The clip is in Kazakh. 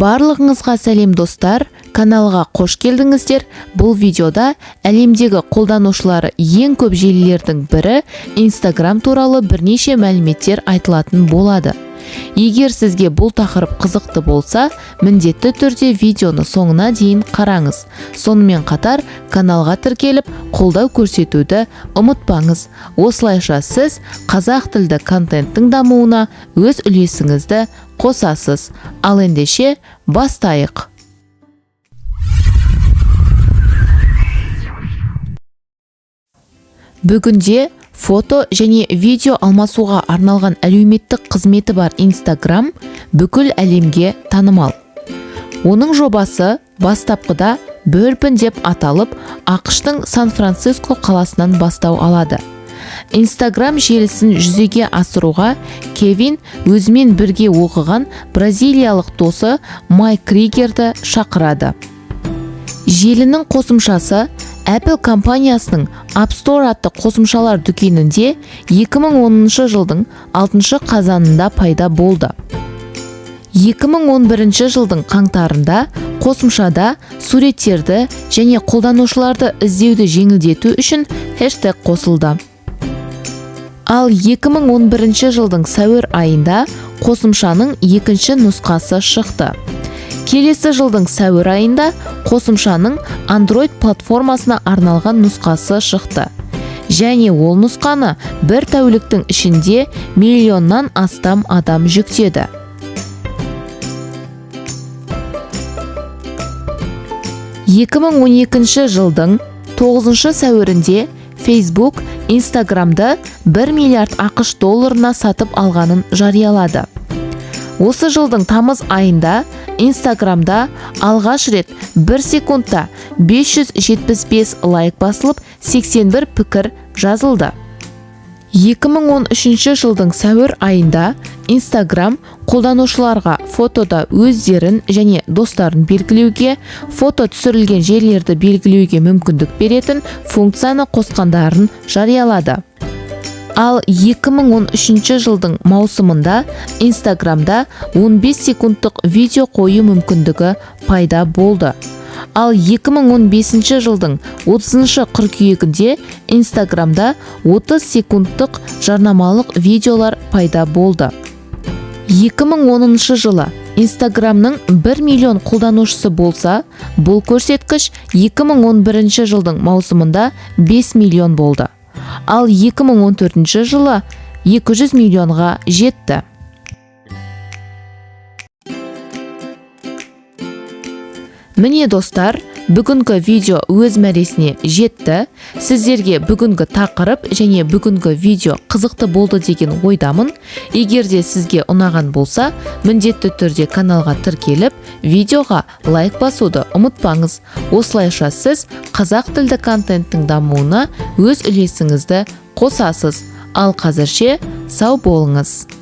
Барлығыңызға сәлем достар, каналға қош келдіңіздер. Бұл видеода әлемдегі қолданушылары ең көп желілердің бірі Instagram туралы бірнеше мәліметтер айтылатын болады. Егер сізге бұл тақырып қызықты болса, міндетті түрде видеоны соңына дейін қараңыз. Сонымен қатар каналға тіркеліп, қолдау көрсетуді ұмытпаңыз. Осылайша сіз қазақ тілді контенттің дамуына өз үлесіңізді қосасыз. Ал ендеше бастайық. Бүгінде фото және видео алмасуға арналған әлеуметтік қызметі бар Instagram бүкіл әлемге танымал. Оның жобасы бастапқыда Bourbon деп аталып, ақштың Сан-Франциско қаласынан бастау алады. Instagram желісін жүзеге асыруға Кевин өзімен бірге оқыған бразилиялық досы Майк Кригерді шақырады. Желінің қосымшасы Apple компаниясының App Store атты қосымшалар дүкенінде 2010 жылдың 6 қазанында пайда болды. 2011 жылдың қаңтарында қосымшада суреттерді және қолданушыларды іздеуді жеңілдету үшін хэштег қосылды. Ал 2011 жылдың сәуір айында қосымшаның екінші нұсқасы шықты. Келесі жылдың сәуір айында қосымшаның Android платформасына арналған нұсқасы шықты. Және ол нұсқаны бір тәуліктің ішінде миллионнан астам адам жүктеді. жылдың 9 сәуірінде Facebook Instagram'ды 1 миллиард ақш долларына сатып алғанын жариялады. Осы жылдың тамыз айында Instagram'да алғаш рет 1 секундта 575 лайк басылып, 81 пікір жазылды. 2013 жылдың сәуір айында Instagram қолданушыларға фотода өздерін және достарын белгілеуге, фото түсірілген жерлерді белгілеуге мүмкіндік беретін функцияны қосқандарын жариялады. Ал 2013 жылдың маусымында Instagram'да 15 секундтық видео қою мүмкіндігі пайда болды. Ал 2015 жылдың 30 қыркүйегінде Instagram'да 30 секундтық жарнамалық видеолар пайда болды. 2010 жылы Instagram'ның 1 миллион қолданушысы болса, бұл көрсеткіш 2011 жылдың маусымында 5 миллион болды. Ал 2014 жылы 200 миллионға жетті. Міне достар, бүгінгі видео өз мәресіне жетті. Сіздерге бүгінгі тақырып және бүгінгі видео қызықты болды деген ойдамын. Егер де сізге ұнаған болса, міндетті түрде каналға тіркеліп, видеоға лайк басуды ұмытпаңыз. Осылайша сіз қазақ тілді контенттің дамуына өз үлесіңізді қосасыз. Ал қазірше сау болыңыз.